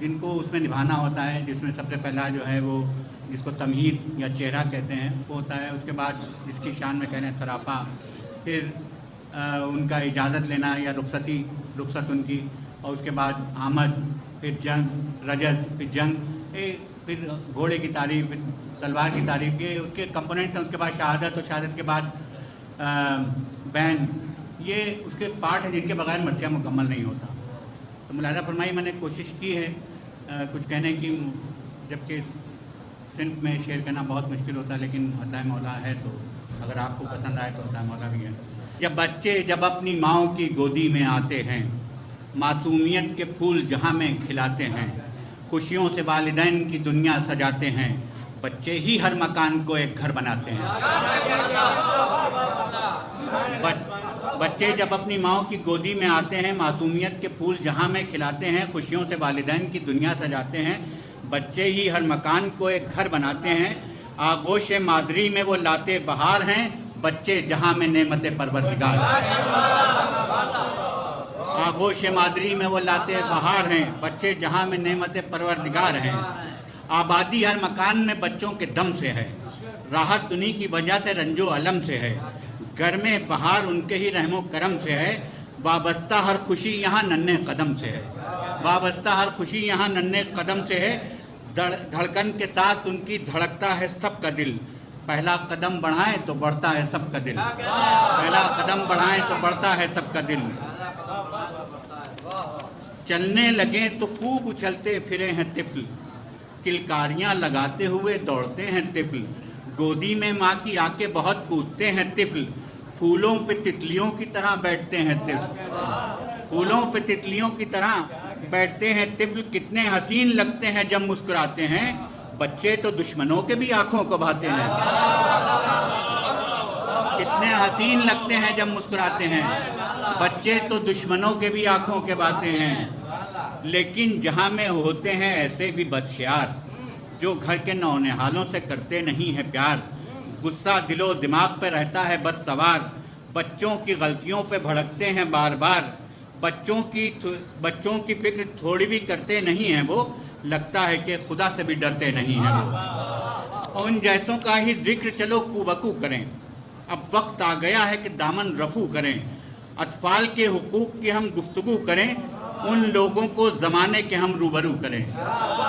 जिनको उसमें निभाना होता है, जिसमें सबसे पहला जो है वो जिसको तमहीद या चेहरा कहते हैं वो होता है। उसके बाद जिसकी शान में कह रहे हैं सरापा, फिर उनका इजाज़त लेना या रुखसत उनकी, और उसके बाद आमद, फिर जंग, रजत, फिर जंग, फिर घोड़े की तारीफ, फिर तलवार की तारीफ, ये उसके कंपोनेंट्स हैं। उसके बाद शहादत, और शहादत के बाद बैन, ये उसके पार्ट हैं जिनके बगैर मरसिया मुकम्मल नहीं होता। तो मुलाहिज़ा फरमाई, मैंने कोशिश की है कुछ कहने की, जबकि सिंध में शेर कहना बहुत मुश्किल होता है, लेकिन अता मौला है, तो अगर आपको पसंद आए तो अता मौला भी है। जब बच्चे जब अपनी माँओं की गोदी में आते हैं, मासूमियत के फूल जहाँ में खिलाते हैं, खुशियों से वालिदैन की दुनिया सजाते हैं, बच्चे ही हर मकान को एक घर बनाते हैं। बच्चे जब अपनी माँओं की गोदी में आते हैं, मासूमियत के फूल जहाँ में खिलाते हैं, खुशियों से वालिदैन की दुनिया सजाते हैं, बच्चे ही हर मकान को एक घर बनाते हैं। आगोश मादरी में वो लाते बहार हैं, बच्चे जहाँ में नेमत परवरदिगार। आगोश मादरी में वो लाते बहार हैं, बच्चे जहाँ में नेमत परवरदिगार हैं। आबादी हर मकान में बच्चों के दम से है, राहत उन्हीं की वजह से रंजो अलम से है, घर में बहार उनके ही रहमो करम से है, वाबस्ता हर खुशी यहाँ नन्हे कदम से है। वाबस्ता हर खुशी यहाँ नन्हे कदम से है, धड़कन के साथ उनकी धड़कता है सबका दिल। पहला कदम बढ़ाएं तो बढ़ता है सबका दिल, पहला कदम बढ़ाएं तो बढ़ता है सबका दिल। चलने लगे तो खूब उछलते फिरे हैं तिफल, किलकारियां लगाते हुए दौड़ते हैं तिफल, गोदी में माँ की आके बहुत कूदते हैं तिफल, फूलों पे तितलियों की तरह बैठते हैं तिफल, फूलों पे तितलियों की तरह बैठते हैं तिफल। कितने हसीन लगते हैं जब मुस्कुराते हैं, बच्चे तो दुश्मनों के भी आंखों को भाते हैं। कितने हसीन लगते हैं जब मुस्कुराते हैं, बच्चे तो दुश्मनों के भी आंखों के भाते हैं। लेकिन जहाँ में होते हैं ऐसे भी बदशियार, जो घर के नौनिहालों से करते नहीं है प्यार, गुस्सा दिलो दिमाग पे रहता है बस सवार, बच्चों की गलतियों पे भड़कते हैं बार बार, बच्चों की फिक्र थोड़ी भी करते नहीं हैं वो, लगता है कि खुदा से भी डरते नहीं हैं वो। उन जैसों का ही जिक्र चलो कुबकू करें, अब वक्त आ गया है कि दामन रफू करें, अतफाल के हुकूक की हम गुफ्तगू करें, उन लोगों को ज़माने के हम रूबरू करें,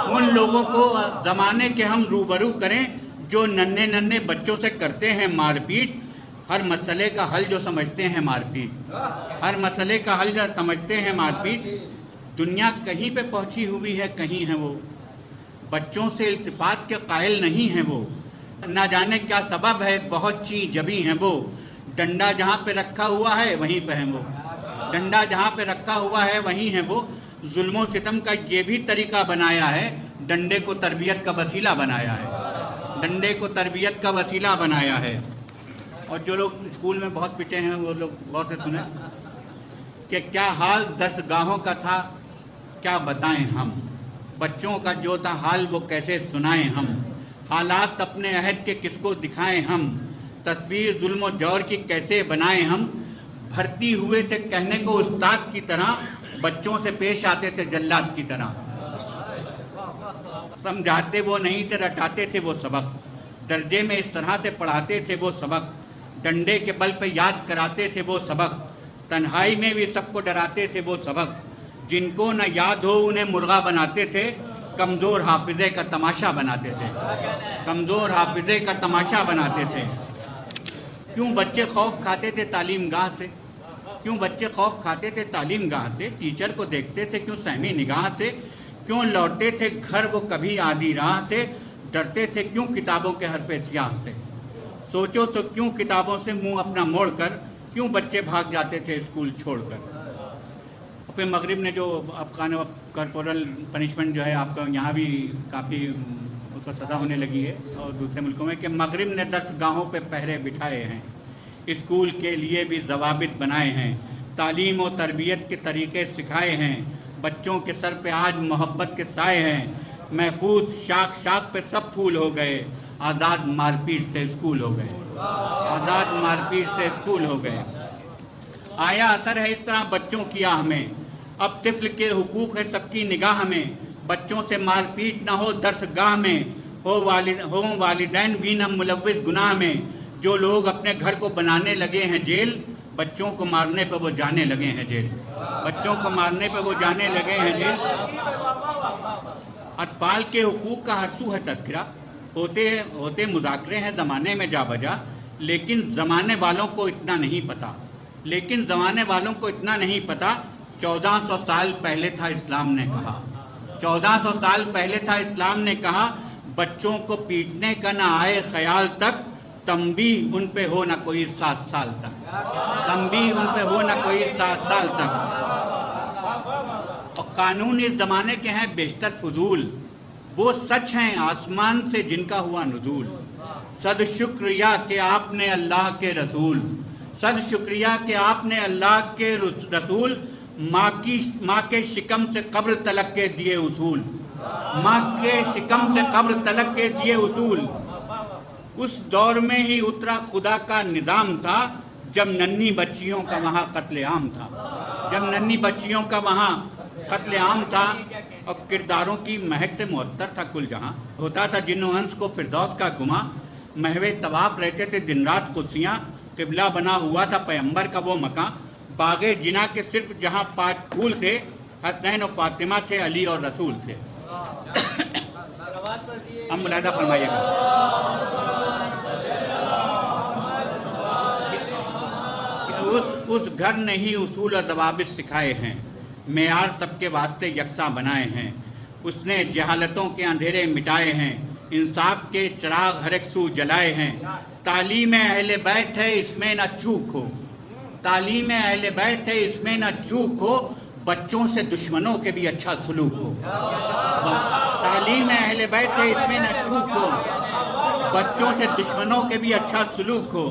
उन लोगों को ज़माने के हम रूबरू करें, जो नन्हे नन्हे बच्चों से करते हैं मारपीट, हर मसले का हल जो समझते हैं मारपीट, हर मसले का हल जो समझते हैं मारपीट। दुनिया कहीं पे पहुंची हुई है, कहीं है वो, बच्चों से इल्तिफात के कायल नहीं है वो, ना जाने क्या सबब है बहुत चीज जबी हैं वो, डंडा जहाँ पे रखा हुआ है वहीं पे है वो, डंडा जहाँ पे रखा हुआ है वहीं है वो। जुल्मो सितम का ये भी तरीका बनाया है, डंडे को तरबियत का वसीला बनाया है, डंडे को तरबियत का वसीला बनाया है। और जो लोग स्कूल में बहुत पिटे हैं वो लोग गौर से सुने कि क्या हाल 10 गाहों का था क्या बताएं हम, बच्चों का जो था हाल वो कैसे सुनाएं हम, हालात अपने अहद के किसको दिखाएं हम, तस्वीर जुल्म जौर की कैसे बनाएं हम। भर्ती हुए थे कहने को उस्ताद की तरह, बच्चों से पेश आते थे जल्लाद की तरह, समझाते वो नहीं थे रटाते थे वो सबक, दर्जे में इस तरह से पढ़ाते थे वो सबक, डंडे के बल पे याद कराते थे वो सबक, तन्हाई में भी सबको डराते थे वो सबक, जिनको न याद हो उन्हें मुर्गा बनाते थे, कमज़ोर हाफिज़े का तमाशा बनाते थे, कमज़ोर हाफिज़े का तमाशा बनाते थे। क्यों बच्चे खौफ खाते थे तालीम गाह से, क्यों बच्चे खौफ खाते थे तालीम गाह से, टीचर को देखते थे क्यों सहमी निगाह से, क्यों लौटते थे घर वो कभी आधी राह से, डरते थे क्यों किताबों के हरफे स्याह से। सोचो तो क्यों किताबों से मुंह अपना मोड़ कर, क्यों बच्चे भाग जाते थे स्कूल छोड़कर। फिर मगरिब ने जो आपका कॉर्पोरल पनिशमेंट जो है आपका यहाँ भी काफ़ी उसको सज़ा होने लगी है, और दूसरे मुल्कों में कि मगरिब ने 10 गाहों पे पहरे बिठाए हैं, स्कूल के लिए भी ज़वाबित बनाए हैं, तालीम और तरबियत के तरीक़े सिखाए हैं, बच्चों के सर पे आज मोहब्बत के साए हैं, महफूज शाख शाख पे सब फूल हो गए, आज़ाद मारपीट से स्कूल हो गए, आज़ाद मारपीट से स्कूल हो गए। आया असर है इस तरह बच्चों की आह में, अब तिफ्ल के हुकूक है सबकी निगाह में, بچوں سے مار پیٹ نہ ہو درس گاہ میں، ہو والدین بھی نہ ملوث گناہ میں، جو لوگ اپنے گھر کو بنانے لگے ہیں جیل، بچوں کو مارنے پہ وہ جانے لگے ہیں جیل، بچوں کو مارنے پہ وہ جانے لگے ہیں جیل۔ اطفال کے حقوق کا ہر سو ہے تذکرہ، ہوتے مذاکرے ہیں زمانے میں جا بجا، لیکن زمانے والوں کو اتنا نہیں پتا، 1400 سال پہلے تھا اسلام نے کہا، 1400 سال پہلے تھا اسلام نے کہا، بچوں کو پیٹنے کا نہ آئے خیال تک، تنبیہ ان پہ ہو نہ کوئی 7 سال تک، تنبیہ ان پہ ہو نہ کوئی 7 سال تک۔ اور قانون اس زمانے کے ہیں بیشتر فضول، وہ سچ ہیں آسمان سے جن کا ہوا نزول، صد شکریہ کہ آپ نے اللہ کے رسول، صد شکریہ کہ آپ نے اللہ کے رسول، ماں کے شکم سے قبر تلک کے دیے اصول، ماں کے شکم سے قبر تلک کے دیے اصول۔ اس دور میں ہی اترا خدا کا نظام تھا، جب ننھی بچیوں کا وہاں قتل عام تھا، جب ننھی بچیوں کا وہاں قتل عام تھا، اور کرداروں کی مہک سے معطر تھا کل جہاں، ہوتا تھا جن و انس کو فردوس کا گما، محو طواف رہتے تھے دن رات قدسیاں، قبلہ بنا ہوا تھا پیغمبر کا وہ مکان، باغ جنا کے صرف جہاں 5 پھول تھے، حسنین و فاطمہ تھے، علی اور رسول تھے۔ اب ملاحظہ فرمائیے گا، اس گھر نے ہی اصول اور ضوابط سکھائے ہیں، معیار سب کے واسطے یکساں بنائے ہیں، اس نے جہالتوں کے اندھیرے مٹائے ہیں، انصاف کے چراغ ہر ایک سو جلائے ہیں، تعلیم اہل بیت ہے اس میں نہ چوک ہو، تعلیم اہل بیت ہے اس میں نہ چوک ہو، بچوں سے دشمنوں کے بھی اچھا سلوک ہو، تعلیم اہل بیت ہے اس میں نہ چوک ہو، بچوں سے دشمنوں کے بھی اچھا سلوک ہو۔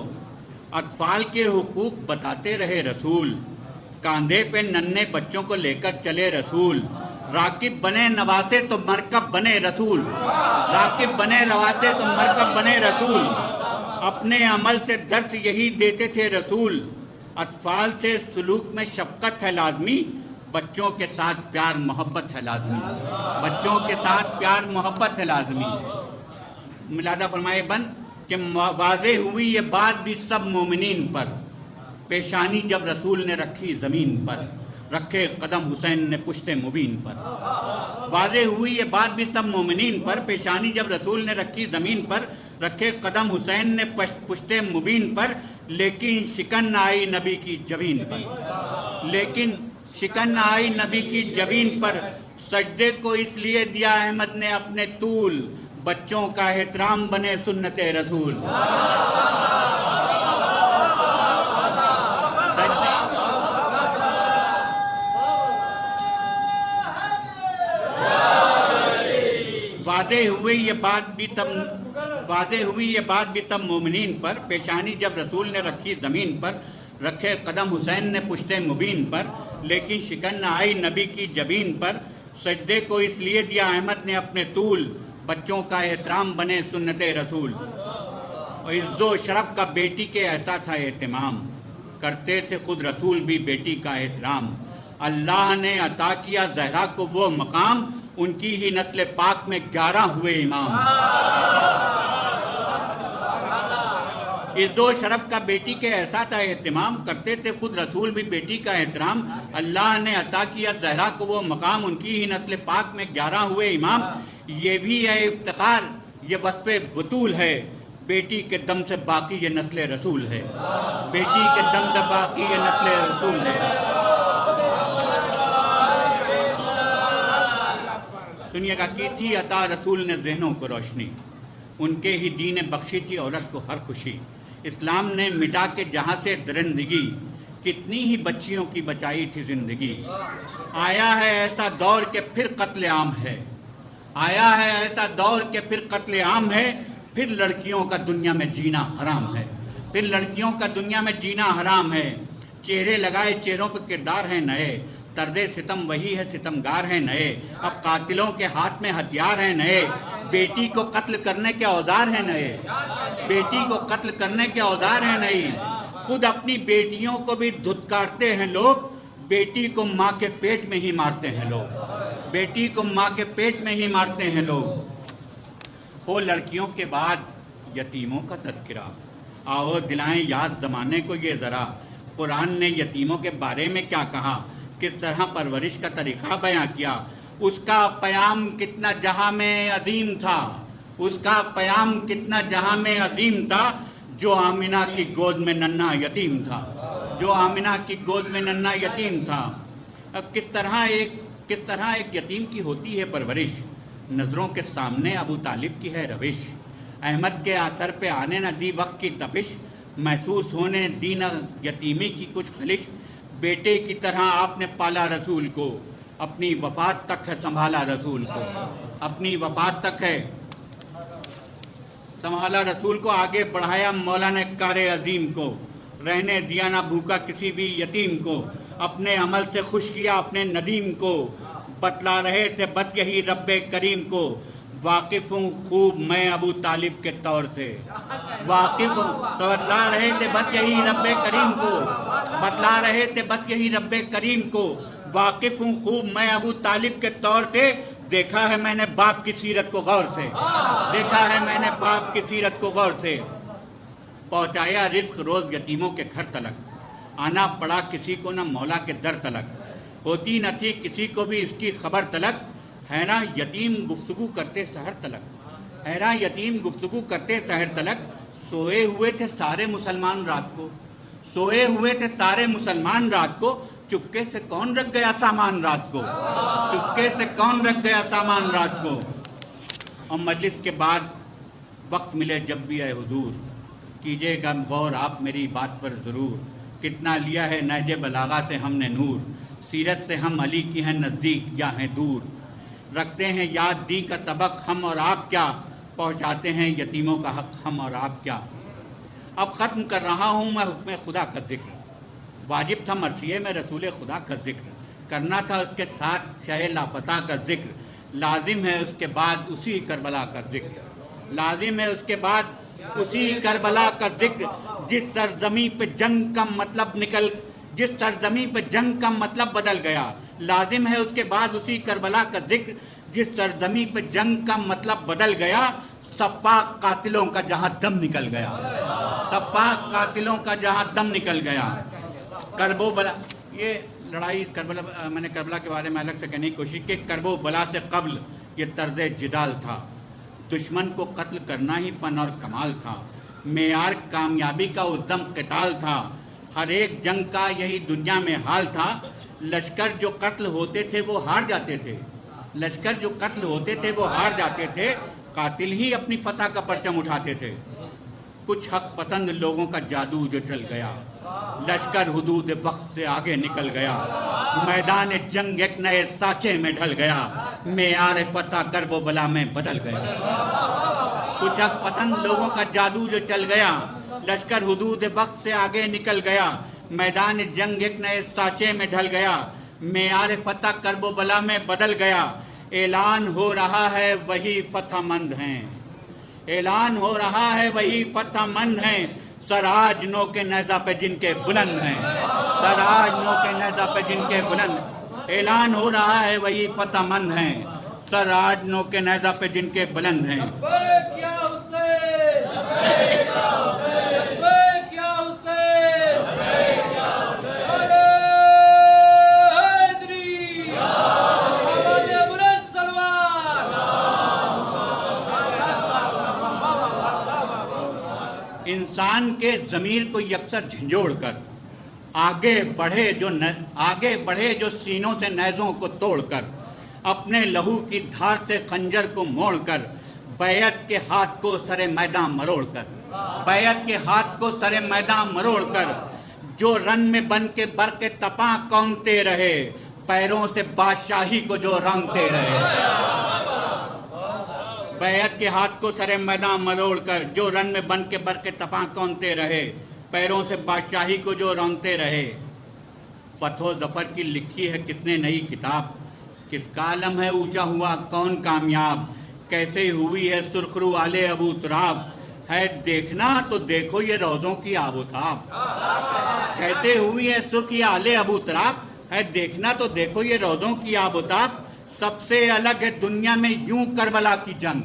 اطفال کے حقوق بتاتے رہے رسول، کاندھے پہ ننھے بچوں کو لے کر چلے رسول، راکب بنے نواسے تو مرکب بنے رسول، راکب بنے نواسے تو مرکب بنے رسول، اپنے عمل سے درس یہی دیتے تھے رسول، اطفال سے سلوک میں شفقت ہے لازمی، بچوں کے ساتھ پیار محبت ہے لازمی، بچوں کے ساتھ پیار محبت ہے لازمی۔ ملاحظہ فرمائے بند کہ واضح ہوئی یہ بات بھی سب مومنین پر، پیشانی جب رسول نے رکھی زمین پر، رکھے قدم حسین نے پشت مبین پر، واضح ہوئی یہ بات بھی سب مومنین پر، پیشانی جب رسول نے رکھی زمین پر، رکھے قدم حسین نے پشت مبین پر، لیکن شکن نہ آئی نبی کی جبین پر، لیکن شکن نہ آئی نبی کی جبین پر، سجدے کو اس لیے دیا احمد نے اپنے طول، بچوں کا احترام بنے سنت رسول۔ واضح ہوئی یہ بات بھی سب مومنین پر، پیشانی جب رسول نے رکھی زمین پر، رکھے قدم حسین نے پشت مبین پر، لیکن شکن نہ آئی نبی کی جبین پر، سجدے کو اس لیے دیا احمد نے اپنے طول، بچوں کا احترام بنے سنت رسول۔ اور عز و شرف کا بیٹی کے ایسا تھا اہتمام، کرتے تھے خود رسول بھی بیٹی کا احترام، اللہ نے عطا کیا زہرا کو وہ مقام، ان کی ہی نسل پاک میں 11 ہوئے امام۔ عز و شرف کا بیٹی کے ایسا تھا اہتمام، کرتے تھے خود رسول بھی بیٹی کا احترام، اللہ نے عطا کیا زہرا کو وہ مقام، ان کی ہی نسل پاک میں 11 ہوئے امام۔ یہ بھی ہے افتخار، یہ وصف بطول ہے، بیٹی کے دم سے باقی یہ نسل رسول ہے، بیٹی کے دم سے باقی یہ نسل رسول ہے۔ سنیے گا، کی تھی عطا رسول نے ذہنوں کو روشنی، ان کے ہی دین بخشی تھی عورت کو ہر خوشی، اسلام نے مٹا کے جہاں سے درندگی، کتنی ہی بچیوں کی بچائی تھی زندگی۔ آیا ہے ایسا دور کہ پھر قتل عام ہے، آیا ہے ایسا دور کہ پھر قتل عام ہے، پھر لڑکیوں کا دنیا میں جینا حرام ہے، پھر لڑکیوں کا دنیا میں جینا حرام ہے۔ چہرے لگائے چہروں پہ کردار ہیں نئے، طرز ستم وہی ہے ستمگار ہیں نئے، اب قاتلوں کے ہاتھ میں ہتھیار ہیں نئے، بیٹی کو قتل کرنے کے اوزار ہیں نئے، بیٹی کو قتل کرنے کے اوزار ہیں نئے، خود اپنی بیٹیوں کو بھی دھتکارتے ہیں لوگ، بیٹی کو ماں کے پیٹ میں ہی مارتے ہیں لوگ، बेटी को माँ के पेट में ही मारते हैं लोग। हो लड़कियों के बाद यतीमों का तज़किरा, आओ दिलाएं याद ज़माने को ये ज़रा, कुरान ने यतीमों के बारे में क्या कहा, किस तरह परवरिश का तरीक़ा बयां किया। उसका प्याम कितना जहां में अजीम था, उसका प्याम कितना जहां में अजीम था, जो आमिना की गोद में नन्हा यतीम था, जो आमिना की गोद में नन्हा यतीम था। अब किस तरह एक यतीम की होती है परवरिश, नज़रों के सामने अबू तालिब की है रविश। अहमद के असर पे आने न दी वक्त की तपिश, महसूस होने दी न यतीमी की कुछ खलिश। बेटे की तरह आपने पाला रसूल को, अपनी वफात तक है संभाला रसूल को, अपनी वफात तक है संभाला रसूल को। आगे बढ़ाया मौला ने कारे अजीम को, रहने दिया ना भूखा किसी भी यतीम को। अपने अमल से खुश किया अपने नदीम को, बतला रहे थे बस यही रब्बे करीम को। वाकिफ़ हूँ खूब मैं अबू तालिब के तौर से, वाकिफ़ हूँ, बतला रहे थे बस यही रब्बे करीम को, बतला रहे थे बस यही रब्बे करीम को। वाकिफ़ हूँ खूब मैं अबू तालिब के तौर से, देखा है मैंने बाप की सीरत को गौर से, देखा है मैंने बाप की सीरत को गौर से। पहुँचाया रिस्क रोज़ यतीमों के घर तलक, आना पड़ा किसी को न मौला के दर तलक, होती न थी किसी को भी इसकी खबर तलक। है ना यतीम गुफ्तगू करते सहर तलक, है ना यतीम गुफ्तगू करते सहर तलक। सोए हुए थे सारे मुसलमान रात को, सोए हुए थे सारे मुसलमान रात को, चुपके से कौन रख गया सामान रात को, चुपके से कौन रख गया सामान रात को। और मजलिस के बाद वक्त मिले जब भी आए हुजूर, कीजिएगा गौर आप मेरी बात पर ज़रूर। कितना लिया है नहजे बलागा से हमने नूर, सीरत से हम अली की हैं नज़दीक या हैं दूर। रखते हैं याद दी का सबक हम और आप क्या, पहुँचाते हैं यतीमों का हक हम और आप क्या। अब ख़त्म कर रहा हूँ मैं हुक्म खुदा का जिक्र, वाजिब था मरसिए में रसूल खुदा का जिक्र, करना था उसके साथ शह लापता का जिक्र। लाजिम है उसके बाद उसी करबला का जिक्र, लाजिम है उसके बाद उसी करबला का जिक्र। जिस सरजमी पे जंग का मतलब निकल, जिस सरजमी पे जंग का मतलब बदल गया, लाजिम है उसके बाद उसी करबला का जिक्र। जिस सरजमी पे जंग का मतलब बदल गया, सफ़ाक कातिलों का जहां दम निकल गया, सफ़ाक कातिलों का जहां दम निकल गया। करबो बला, ये लड़ाई करबला, मैंने करबला के बारे में अलग से कहने की कोशिश की। करबो बला से कबल ये तर्ज जिदाल था, दुश्मन को कत्ल करना ही फन और कमाल था। मेयार कामयाबी का उद्दम क़िताल था, हर एक जंग का यही दुनिया में हाल था। लश्कर जो कत्ल होते थे वो हार जाते थे, लश्कर जो कत्ल होते थे वो हार जाते थे, कातिल ही अपनी फतह का परचम उठाते थे। कुछ हक पसंद लोगों का जादू जो चल गया, लश्कर हुदूद वक्त से आगे निकल गया। मैदान जंग एक नए साँचे में ढल गया, मेयार फतह करबो बला में बदल गया। कुछ हक पसंद लोगों का जादू जो चल गया, लश्कर हुदूद वक्त से आगे निकल गया। मैदान जंग एक नए साँचे में ढल गया, मेयार फतह करबो बला में बदल गया। ऐलान हो रहा है वही फतहमंद हैं, ऐलान हो रहा है वही फतहमंद हैं। सराज नो के नेज़ा पे जिनके बुलंद हैं, सराज नो के नेज़ा पे जिनके बुलंद। ऐलान हो रहा है वही फतहमंद हैं, सराज नो के नेज़ा पे जिनके बुलंद हैं। इंसान के ज़मीर को यकसर झंझोड़ कर आगे बढ़े जो सीनों से नेज़ों को तोड़कर, अपने लहू की धार से खंजर को मोड़कर, बैत के हाथ को सरे मैदान मरोड़कर, बैत के हाथ को सरे मैदान मरोड़कर, जो रन में बन के बर के तपा कौनते रहे, पैरों से बादशाही को जो रंगते रहे। बैत के हाथ को सरे मैदान मरोड़ कर, जो रन में बन के बर के तपा कौनते रहे, पैरों से बादशाही को जो रंगते रहे। फतहो ज़फ़र की लिखी है किसने नई किताब, किसका आलम है ऊंचा हुआ कौन कामयाब, कैसे हुई है सुरखरू आले अबू तुराब, है देखना तो देखो ये रोज़ों की आबोताब। कैसे हुई है सुर्ख ये आले अबू तुराब, है देखना तो देखो ये रोज़ों की आबोताब। سب سے الگ ہے دنیا میں یوں کربلا کی جنگ،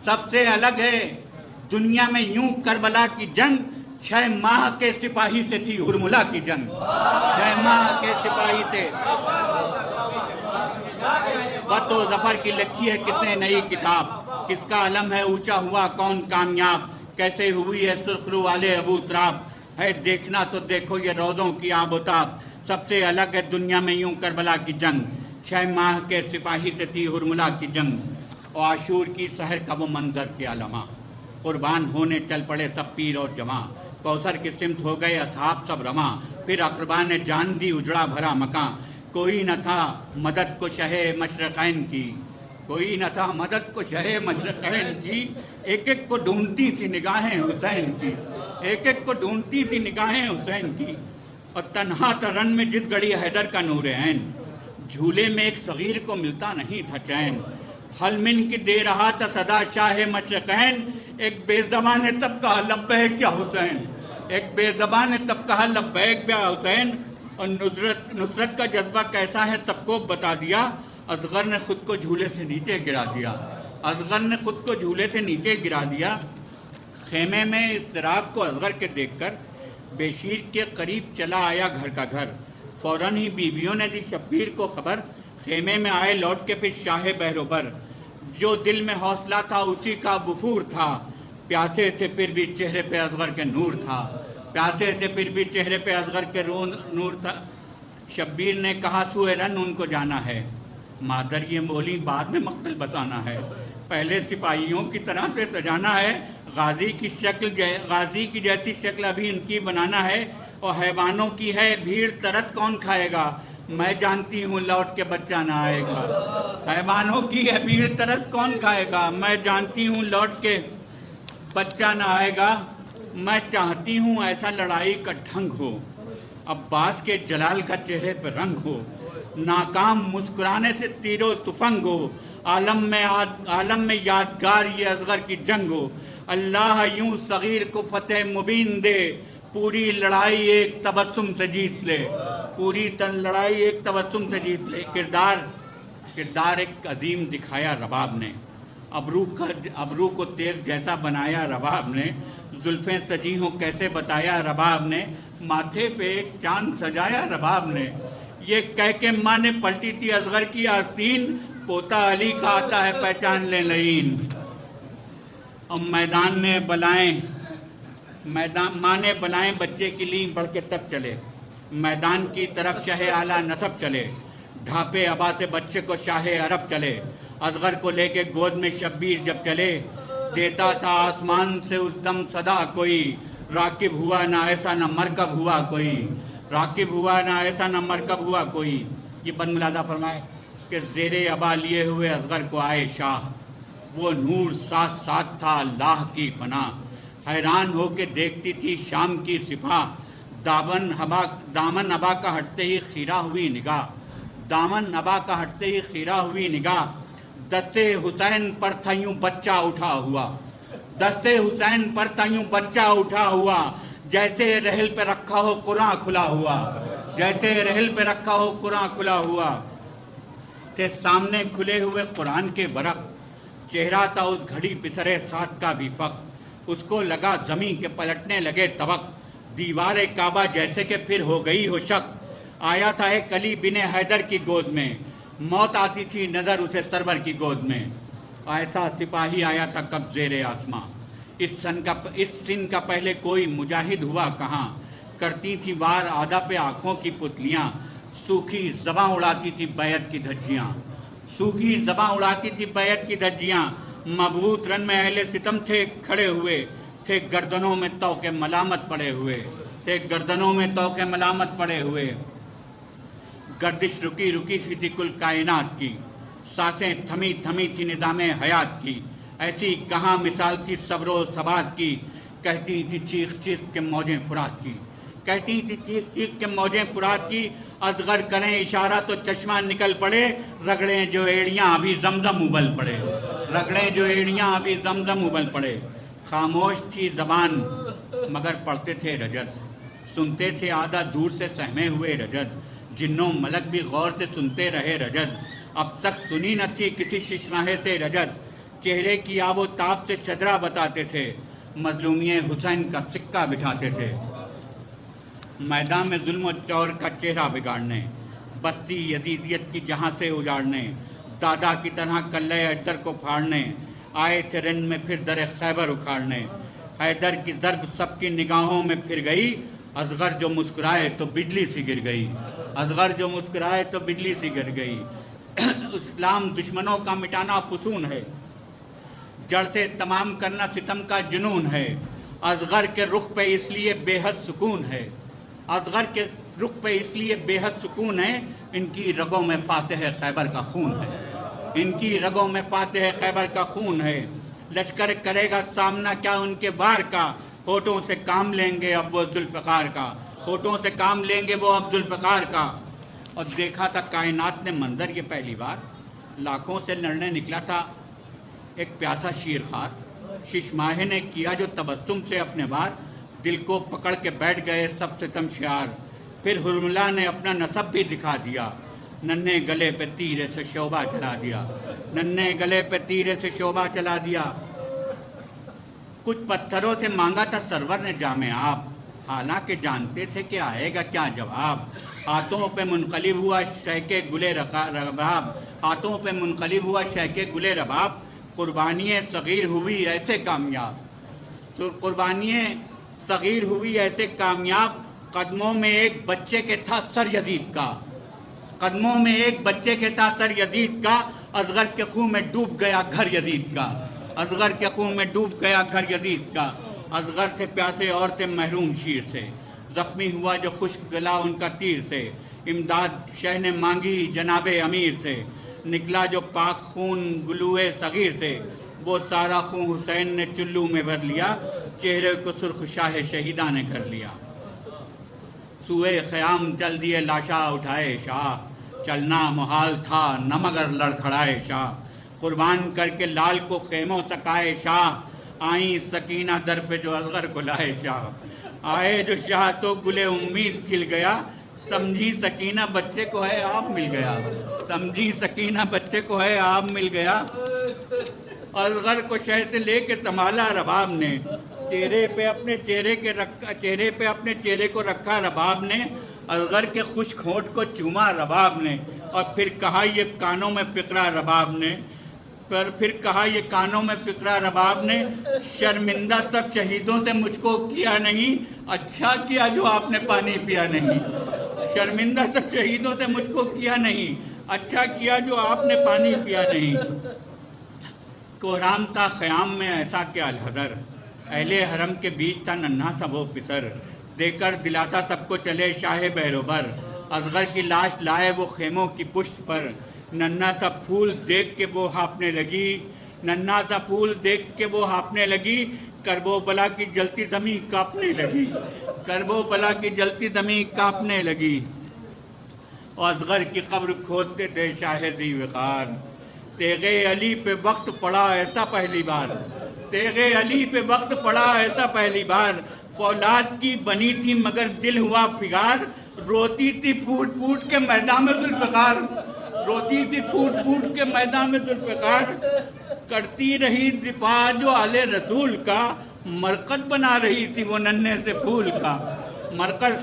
سب سے الگ ہے دنیا میں یوں کربلا کی جنگ، 6 ماہ کے سپاہی سے تھی ہرملا کی جنگ، 6 ماہ کے سپاہی سے۔ فتح و ظفر کی لکھی ہے کتنے نئی کتاب، کس کا علم ہے اونچا ہوا کون کامیاب، کیسے ہوئی ہے سرخرو والے ابو تراب، ہے دیکھنا تو دیکھو یہ روزوں کی آب و تاب، سب سے الگ ہے دنیا میں یوں کربلا کی جنگ، 6 ماہ کے سپاہی سے تھی ہرملا کی جنگ۔ اور عاشور کی سحر کا وہ منظر کیا لمحہ، قربان ہونے چل پڑے سب پیر اور جواں، کوثر کی سمت ہو گئے اصحاب سب رواں، پھر اقربا نے جان دی اجڑا بھرا مکاں، کوئی نہ تھا مدد کو شہ مشرقین کی، کوئی نہ تھا مدد کو شہ مشرقین کی، ایک ایک کو ڈھونڈتی تھی نگاہیں حسین کی، ایک ایک کو ڈھونڈتی تھی نگاہیں حسین کی، اور تنہا تھا رن میں جت گڑی حیدر کا نور عین، جھولے میں ایک صغیر کو ملتا نہیں تھا چین، حل من کی دے رہا تھا صدا شاہ مشرقین، ایک بے زبان نے تب کہا لبیک یا حسین، ایک بے زبان نے تب کہا لبیک یا حسین، اور نصرت کا جذبہ کیسا ہے سب کو بتا دیا، اصغر نے خود کو جھولے سے نیچے گرا دیا، اصغر نے خود کو جھولے سے نیچے گرا دیا۔ خیمے میں اضطراب کو اصغر کے دیکھ کر بیشیر کے قریب چلا آیا گھر کا گھر، فوراً ہی بیویوں نے دی شبیر کو خبر، خیمے میں آئے لوٹ کے پھر شاہ بہروبر، جو دل میں حوصلہ تھا اسی کا وفور تھا، پیاسے تھے پھر بھی چہرے پہ اصغر کے نور تھا، پیاسے تھے پھر بھی چہرے پہ اصغر کے نور تھا۔ شبیر نے کہا سوئے رن ان کو جانا ہے، مادر یہ بولی بعد میں مقتل بتانا ہے، پہلے سپاہیوں کی طرح سے سجانا ہے، غازی کی جیسی شکل ابھی ان کی بنانا ہے، اور حیوانوں کی ہے بھیڑ ترت کون کھائے گا، میں جانتی ہوں لوٹ کے بچہ نہ آئے گا، حیوانوں کی ہے بھیڑ ترت کون کھائے گا، میں جانتی ہوں لوٹ کے بچہ نہ آئے گا، میں چاہتی ہوں ایسا لڑائی کا ڈھنگ ہو، عباس کے جلال کا چہرے پہ رنگ ہو، ناکام مسکرانے سے تیر و تفنگ ہو، عالم میں یادگار یہ اصغر کی جنگ ہو، اللہ یوں صغیر کو فتح مبین دے، پوری لڑائی ایک تبسم سے جیت لے، پوری لڑائی ایک تبسم سے جیت لے۔ کردار ایک عظیم دکھایا رباب نے، ابرو کو تیغ جیسا بنایا رباب نے، زلفیں سجی ہوں کیسے بتایا رباب نے، ماتھے پہ ایک چاند سجایا رباب نے، یہ کہہ کے ماں نے پلٹی تھی اصغر کی آستین، پوتا علی کا آتا ہے پہچان لیں لعین، اب ماں نے بلائیں بچے کی لی بڑھ کے تب چلے، میدان کی طرف شاہ اعلیٰ نسب چلے، ڈھانپے ابا سے بچے کو شاہ عرب چلے، اصغر کو لے کے گود میں شبیر جب چلے، دیتا تھا آسمان سے اس دم صدا کوئی، راکب ہوا نہ ایسا نہ مرکب ہوا کوئی، راکب ہوا نہ ایسا نہ مرکب ہوا کوئی۔ یہ بن ملادہ فرمائے کہ زیر ابا لیے ہوئے اصغر کو آئے شاہ، وہ نور ساتھ ساتھ تھا اللہ کی پناہ، حیران ہو کے دیکھتی تھی شام کی سپاہ، دامن ابا کا ہٹتے ہی خیرہ ہوئی نگاہ، دامن ابا کا ہٹتے ہی خیرہ ہوئی نگاہ، دستے حسین پر تھا یوں بچہ اٹھا ہوا، دستے حسین پر تھا یوں بچہ اٹھا ہوا، جیسے رحل پہ رکھا ہو قرآن کھلا ہوا، جیسے رحل پہ رکھا ہو قرآن کھلا ہوا، کہ سامنے کھلے ہوئے قرآن کے برق، چہرہ تھا اس گھڑی پسرے ساتھ کا بھی فق، اس کو لگا زمین کے پلٹنے لگے طبق، دیوار کعبہ جیسے کہ پھر ہو گئی ہو شک، آیا تھا ایک علی بن حیدر کی گود میں، موت آتی تھی نظر اسے سرور کی گود میں، ایسا سپاہی آیا تھا کب زیر آسماں، اس سن کا پہلے کوئی مجاہد ہوا کہاں، کرتی تھی وار آدھا پہ آنکھوں کی پتلیاں، سوکھی زباں اڑاتی تھی بیعت کی دھجیاں، سوکھی زباں اڑاتی تھی بیعت کی دھجیاں، مبہوت رن میں اہل ستم تھے کھڑے ہوئے، تھے گردنوں میں طوق ملامت پڑے ہوئے، تھے گردنوں میں طوق ملامت پڑے ہوئے، گردش رکی رکی سی تھی کل کائنات کی، سانسیں تھمی تھمی تھی نظام حیات کی، ایسی کہاں مثال تھی صبر و ثبات کی، کہتی تھی چیخ چیخ کے موجیں فرات کی، کہتی تھی چیخ چیخ کے موجیں فرات کی، اصغر کریں اشارہ تو چشمہ نکل پڑے، رگڑیں جو ایڑیاں ابھی زمزم ابل پڑے، رگڑیں جو ایڑیاں ابھی زمزم ابل پڑے، خاموش تھی زبان مگر پڑھتے تھے رجت، سنتے تھے آدھا دور سے سہمے ہوئے رجت، جنوں ملک بھی غور سے سنتے رہے رجت، اب تک سنی نہ تھی کسی ششماہے سے رجت، چہرے کی آب و تاب سے شجرا بتاتے تھے، مظلومی حسین کا سکہ بٹھاتے تھے۔ میدان میں ظلم و جور کا چہرہ بگاڑنے، بستی یزیدیت کی جہاں سے اجاڑنے، دادا کی طرح کلے اجدر کو پھاڑنے، آئے چرن میں پھر در خیبر اکھاڑنے۔ حیدر کی ضرب سب کی نگاہوں میں پھر گئی، اصغر جو مسکرائے تو بجلی سی گر گئی، اصغر جو مسکرائے تو بجلی سی گر گئی۔ اسلام دشمنوں کا مٹانا فسون ہے، جڑ سے تمام کرنا ستم کا جنون ہے، اصغر کے رخ پہ اس لیے بے حد سکون ہے، اصغر کے رخ پہ اس لیے بے حد سکون ہے، ان کی رگوں میں فاتح خیبر کا خون ہے، ان کی رگوں میں فاتح خیبر کا خون ہے۔ لشکر کرے گا سامنا کیا ان کے بار کا، ہونٹوں سے کام لیں گے اب وہ ذوالفقار کا، ہونٹوں سے کام لیں گے وہ اب ذوالفقار کا۔ اور دیکھا تھا کائنات نے منظر یہ پہلی بار، لاکھوں سے لڑنے نکلا تھا ایک پیاسا شیر خوار، ششماہے نے کیا جو تبسم سے اپنے بار، دل کو پکڑ کے بیٹھ گئے سب سے کم شعار۔ پھر حرملہ نے اپنا نسب بھی دکھا دیا، ننھے گلے پہ تیرے سے شعبہ چلا دیا، ننھے گلے پہ تیرے سے شعبہ چلا دیا۔ کچھ پتھروں سے مانگا تھا سرور نے جام آب، حالانکہ جانتے تھے کہ آئے گا کیا جواب۔ ہاتھوں پہ منقلب ہوا شیخ گلے رباب، ہاتھوں پہ منقلب ہوا شیخ گلے رباب، قربانیِ صغیر ہوئی ایسے کامیاب، قربانیِ صغیر ہوئی ایسے کامیاب۔ قدموں میں ایک بچے کے تھا سر یزید کا، قدموں میں ایک بچے کے تھا سر یزید کا، اصغر کے خون میں ڈوب گیا گھر یزید کا، اصغر کے خون میں ڈوب گیا گھر یزید کا۔ اصغر تھے پیاسے اور تھے محروم شیر سے، زخمی ہوا جو خشک گلا ان کا تیر سے، امداد شہ نے مانگی جناب امیر سے، نکلا جو پاک خون گلوئے صغیر سے، وہ سارا خون حسین نے چلو میں بھر لیا، چہرے کو سرخ شاہ شہیدہ نے کر لیا۔ سوئے خیام چل دیے لاشا اٹھائے شاہ، چلنا محال تھا نہ مگر لڑکھڑائے شاہ، قربان کر کے لال کو خیموں تک آئے شاہ، آئیں سکینہ در پہ جو اصغر کو لائے شاہ، آئے جو شاہ تو گلے امید کھل گیا، سمجھی سکینہ بچے کو ہے آپ مل گیا، سمجھی سکینہ بچے کو ہے آپ مل گیا۔ اصغر کو شہ سے لے کے سنبھالا رباب نے، چہرے پہ اپنے چہرے کو رکھا رباب نے، اصغر کے خشک ہونٹ کو چوما رباب نے، اور پھر کہا یہ کانوں میں فقرہ رباب نے، پھر کہا یہ کانوں میں فقرہ رباب نے، شرمندہ سب شہیدوں سے مجھ کو کیا نہیں، اچھا کیا جو آپ نے پانی پیا نہیں، شرمندہ سب شہیدوں سے مجھ کو کیا نہیں، اچھا کیا جو آپ نے پانی پیا نہیں۔ کوہرام تھا خیام میں ایسا کہ الحذر، اہل حرم کے بیچ تھا ننھا سا وہ پسر، دے کر دلاسا سب کو چلے شاہ بہروبر، اصغر کی لاش لائے وہ خیموں کی پشت پر، ننھا سا پھول دیکھ کے وہ ہانپنے لگی، ننھا سا پھول دیکھ کے وہ ہانپنے لگی، کربو بلا کی جلتی زمین کانپنے لگی، کربو بلا کی جلتی زمین کانپنے لگی۔ اور اصغر کی قبر کھودتے تھے شاہ ذی وقار، تیغ علی پہ وقت پڑا ایسا پہلی بار، تیغ علی پہ وقت پڑا ایسا پہلی بار، فولاد کی بنی تھی مگر دل ہوا فگار، روتی تھی پھوٹ پھوٹ کے میدان میں ذوالفقار، روتی تھی پھوٹ پھوٹ کے میدان میں ذوالفقار، کرتی رہی دفاع جو آل رسول کا، مرکز بنا رہی تھی وہ ننھے سے پھول کا، مرکز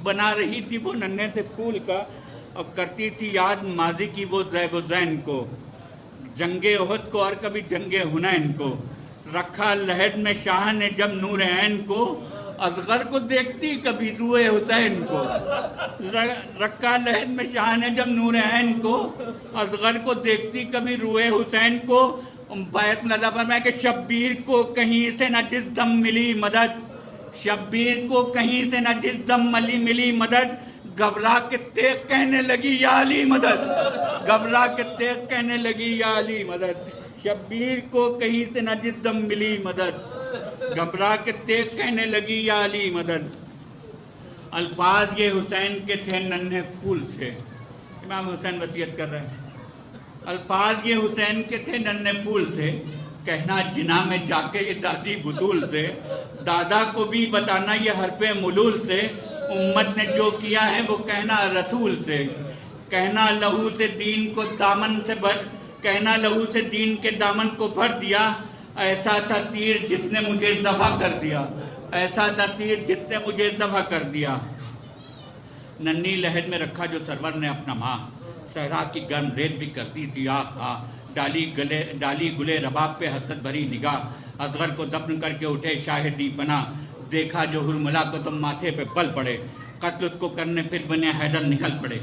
بنا رہی تھی وہ ننھے سے پھول کا، اور کرتی تھی یاد ماضی کی وہ زیب و زین کو، جنگ احد کو اور کبھی جنگ حنین کو، رکھا لحد میں شاہ نے جب نور عین کو، اصغر کو دیکھتی کبھی روئے حسین کو، رکھا لحد میں شاہ نے جب نور عین کو، اصغر کو دیکھتی کبھی روئے حسین کو۔ بیت نظر فرمایا کہ شبیر کو کہیں سے نہ جس دم ملی مدد، شبیر کو کہیں سے نہ جس دم ملی مدد، گھبرا کے تیغ کہنے لگی یا علی مدد، گھبرا کے تیغ کہنے لگی یا علی مدد، شبیر کو کہیں سے نہ جس دم ملی مدد، گھبرا کے تیغ کہنے لگی یا علی مدد۔ الفاظ یہ حسین کے تھے ننھے پھول سے، امام حسین وصیت کر رہے ہیں، الفاظ یہ حسین کے تھے ننھے پھول سے، کہنا جنا میں جا کے دادی بطول سے، دادا کو بھی بتانا یہ حرف ملول سے، امت نے جو کیا ہے وہ کہنا رسول سے، कहना लहू से दीन को दामन से भर, कहना लहू से दीन के दामन को भर दिया, ऐसा था तीर जिसने मुझे ज़बह कर दिया, ऐसा था तीर जिसने मुझे ज़बह कर दिया। नन्ही लहद में रखा जो सरवर ने अपना माँ, सहरा की गर्म रेत भी करती थी आह, डाली गुले रबाब पे हसरत भरी निगाह। असगर को दफन करके उठे शाहिदी पना, देखा जो हुरमुला को तुम माथे पे पल पड़े, कत्ल उसको करने फिर बने हैदर निकल पड़े।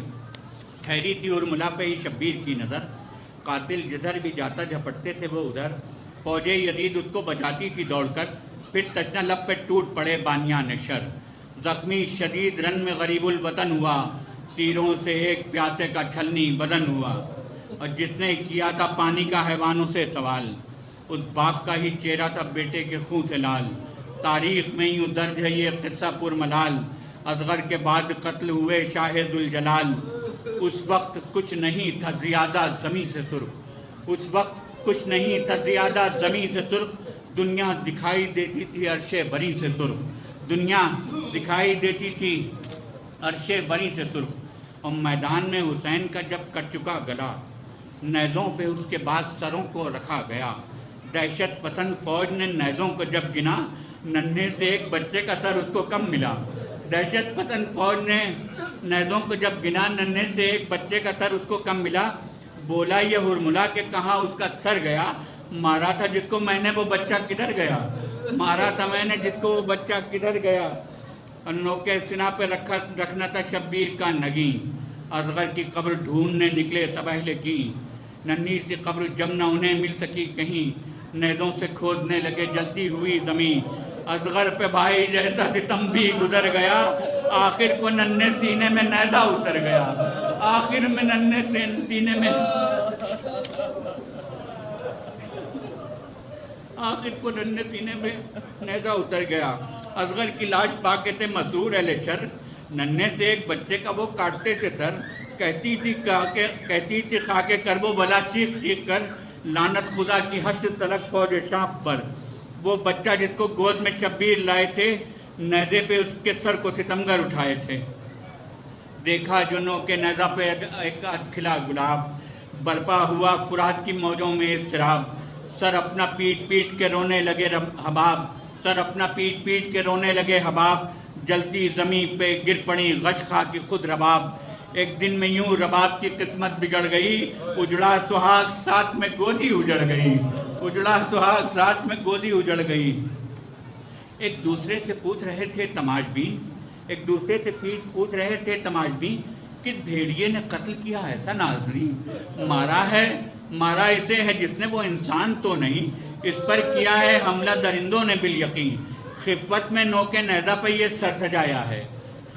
ठहरी थी हुरमुला पे ही शब्बीर की नज़र, कातिल जिधर भी जाता झपटते थे वो उधर। फौजे यदीद उसको बचाती थी दौड़कर, फिर तचना लब पे टूट पड़े बानिया नशर। जख्मी शदीद रन में गरीबुल वतन हुआ, तीरों से एक प्यासे का छलनी बदन हुआ। और जिसने किया था पानी का हैवानों से सवाल, उस बाप का ही चेहरा था बेटे के खून से लाल। तारीख में यूँ दर्ज है ये किस्सा पुरमलाल, असगर के बाद कत्ल हुए शाह जुलजलाल। उस वक्त कुछ नहीं था ज़ियादा ज़मीं से सुर्ख, उस वक्त कुछ नहीं था ज़ियादा ज़मीं से सुर्ख। दुनिया दिखाई देती थी अर्शे बरी से सुर्ख, दुनिया दिखाई देती थी अर्शे बरी से सुर्ख। और मैदान में हुसैन का जब कट चुका गला, नेज़ों पे उसके बाद सरों को रखा गया। दहशत पसंद फौज ने नेज़ों को जब गिना, नन्हे से एक बच्चे का सर उसको कम मिला। दहशत पसंद फौज ने नेज़ों को जब गिना, नन्हे से एक बच्चे का सर उसको कम मिला। बोला ये हुरमुला के कहाँ उसका सर गया, मारा था जिसको मैंने वो बच्चा किधर गया, मारा था मैंने जिसको वो बच्चा किधर गया। नोके सिना पे रखना था शब्बीर का नगी, असगर की कब्र ढूंढने निकले सब अहले की। नन्ही सी कब्र जब न उन्हें मिल सकी कहीं, नेज़ों से खोदने लगे जलती हुई ज़मीं। असगर पे भाई जैसा सितम भी गुजर गया, आखिर को नन्हे सीने में नेज़ा उतर गया, आखिर में नन्हे सीने में आखिर को नन्हे सीने में नेज़ा उतर गया। असगर की लाश पाके थे मसरूर अहले शर, नन्हे से एक बच्चे का वो काटते थे सर। कहती थी खाके करबो भला चीख चीख कर, लानत खुदा की हश्र तलक फौज शाम पर। वो बच्चा जिसको गोद में शब्बीर लाए थे, नेज़े पे उसके सर को सितमगर उठाए थे। देखा जुनों के नेज़ा पे एक खिला गुलाब, बर्पा हुआ फुरात की मौजों में इज़्तिराब। सर अपना पीट पीट के रोने लगे हबाब, सर अपना पीट पीट के रोने लगे हबाब। जलती ज़मीं पे गिर पड़ी गश खा की खुद रबाब। एक दिन में यूं रबाब की किस्मत बिगड़ गई, उजड़ा सुहाग साथ में गोदी उजड़ गई, उजड़ा सुहाग साथ में गोदी उजड़ गई। एक दूसरे से पूछ रहे थे तमाशबीन, एक दूसरे से पूछ रहे थे तमाशबीन, किस भेड़िए ने कत्ल किया ऐसा नाज़रीन। मारा इसे है जिसने वो इंसान तो नहीं, इस पर किया है हमला दरिंदों ने बिल यकीन। खिफ़्फ़त में नोके नेज़ा पे ये सर सजाया है,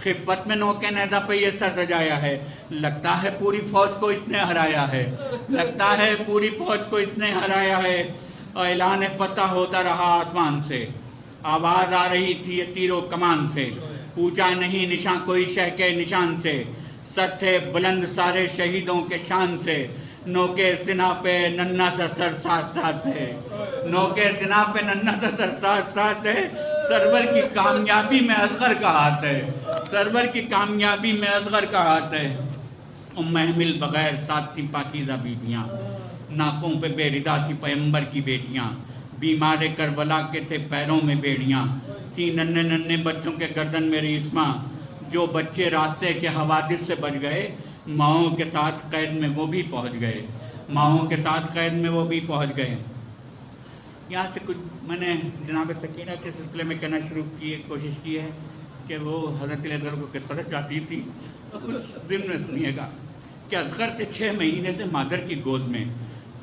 खिफ़्फ़त में नोके नेज़ा पे ये सर सजाया है। लगता है पूरी फौज को इसने हराया है, लगता है पूरी फौज को इसने हराया है। ऐलान पता होता रहा आसमान से, आवाज़ आ रही थी ये तीरों कमान से। पूछा नहीं निशान कोई शह के निशान से, सर थे बुलंद सारे शहीदों के शान से। नोके सिना पे नन्ना सा सर साथ साथ है, नोके सिना पे नन्ना सा सर साथ साथ है। सरवर की कामयाबी में असगर का हाथ है, सरवर की कामयाबी में असगर का हाथ है। और महमिल बगैर साथ थी पाकीज़ा बीबियाँ, नाकों पे बेरिदा थी पैगंबर की बेटियाँ। बीमार करबला के थे पैरों में बेड़ियाँ, थी नन्हे नन्हे बच्चों के गर्दन में रेशमा। जो बच्चे रास्ते के हवादिस से बच गए, माओं के साथ कैद में वो भी पहुंच गए, माओं के साथ कैद में वो भी पहुंच गए। यहाँ से कुछ मैंने जनाब सकीना के सिलसिले में कहना शुरू की कोशिश की है कि वो हज़रत असगर को किस कदर चाहती थी। तो कुछ ज़िम्न सुनिएगा कि असगर थे 6 महीने से मादर की गोद में,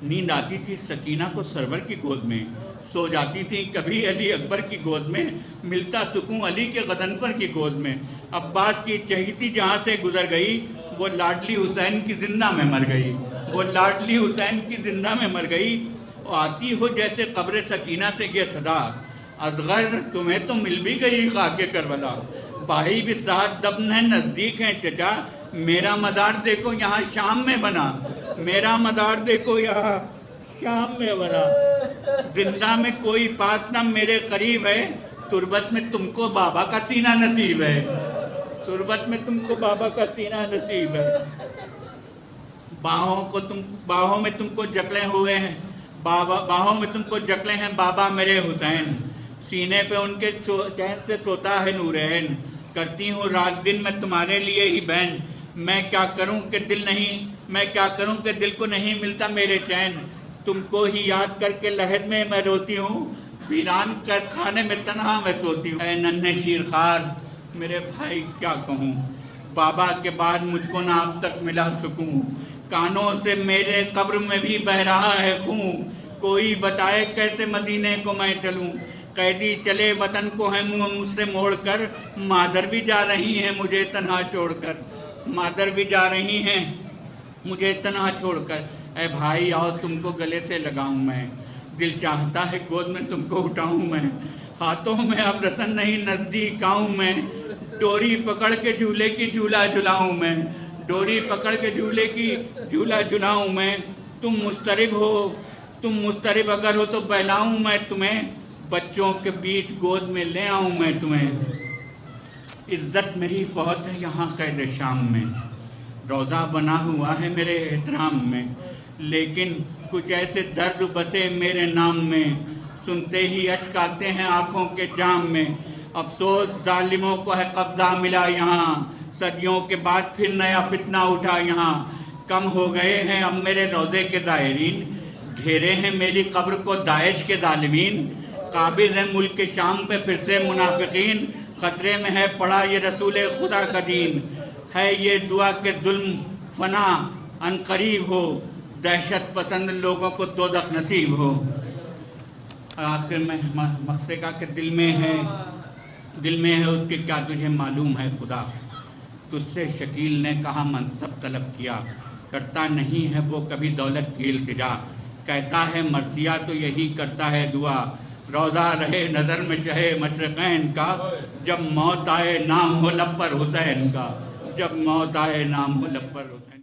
नींद आती थी सकीना को सरवर की गोद में, सो जाती थी कभी अली अकबर की गोद में, मिलता सुकून अली के गदनफर की गोद में। अब्बास की चहीती जहाँ से गुजर गई, वो लाडली हुसैन की जिंदा में मर गई, वो लाडली हुसैन की जिंदा में मर गई। आती हो जैसे कब्र सकीना से ये सदा, असगर तुम्हें तो मिल भी गई खाके करबला। भाई भी साथ दफन है नज़दीक हैं चचा, मेरा मदार देखो यहाँ शाम में बना, मेरा मदार देखो यहाँ शाम में बना। जिंदा में कोई पास ना मेरे करीब है, तुरबत में तुमको बाबा का सीना नसीब है, तुरबत में तुमको बाबा का सीना नसीब है। बाहों में तुमको जकड़े हुए हैं, बाहों में तुमको जकड़े हैं बाबा मेरे हुसैन, सीने पे उनके चैन से सोता है नूरैन, करती हूँ रात दिन मैं तुम्हारे लिए ही बैन, मैं क्या करूँ कि दिल को नहीं मिलता मेरे चैन, तुमको ही याद करके लहद में मैं रोती हूँ, वीरान कैद खाने में तन्हा मैं सोती हूँ। ऐ नन्हे शीरखार मेरे भाई क्या कहूँ, बाबा के बाद मुझको ना अब तक मिला सुकून, कानों से मेरे कब्र में भी बह रहा है खून, कोई बताए कैसे मदीने को मैं चलूं, कैदी चले वतन को है मुंह मुझसे मोड़कर, मादर भी जा रही हैं मुझे तन्हा छोड़कर, मादर भी जा रही हैं मुझे तन्हा छोड़कर। ऐ भाई आओ तुमको गले से लगाऊं मैं, दिल चाहता है गोद में तुमको उठाऊं मैं, हाथों में अब रतन नहीं नजदीक आऊं मैं, डोरी पकड़ के झूले की झूला झुलाऊं मैं, डोरी पकड़ के झूले की झूला झुलाऊं मैं, तुम मुस्तरिब अगर हो तो बहलाऊं मैं तुम्हें, बच्चों के बीच गोद में ले आऊं मैं तुम्हें। इज्जत मेरी बहुत है यहाँ कैद शाम में, रोज़ा बना हुआ है मेरे एहतराम में, लेकिन कुछ ऐसे दर्द बसे मेरे नाम में, सुनते ही अश्क आते हैं आँखों के जाम में, अफसोस जालिमों को है कब्जा मिला यहाँ, सदियों के बाद फिर नया फितना उठा यहाँ, कम हो गए हैं अब मेरे रोज़े के ज़ायरीन, घेरे हैं मेरी कब्र को दाइश के ज़ालिमीन, काबिज़ है मुल्क के शाम पे फिर से मुनाफिकीन, खतरे में है पड़ा ये रसूल खुदा का दीन, है ये दुआ के जुल्म फना अनकरीब हो, दहशत पसंद लोगों को दोज़ख नसीब हो। आखिर में मकसद का कि दिल में है उसके क्या तुझे मालूम है खुदा, तुझसे शकील ने कहा मनसब तलब किया, करता नहीं है वो कभी दौलत की इल्तिजा, कहता है मर्सिया तो यही करता है दुआ, रोज़ा रहे नज़र में शहे मशरक़ैन का, जब मौत आए नाम हो लब पर हुसैन का, जब मौत आए नाम हो लब पर हुसैन।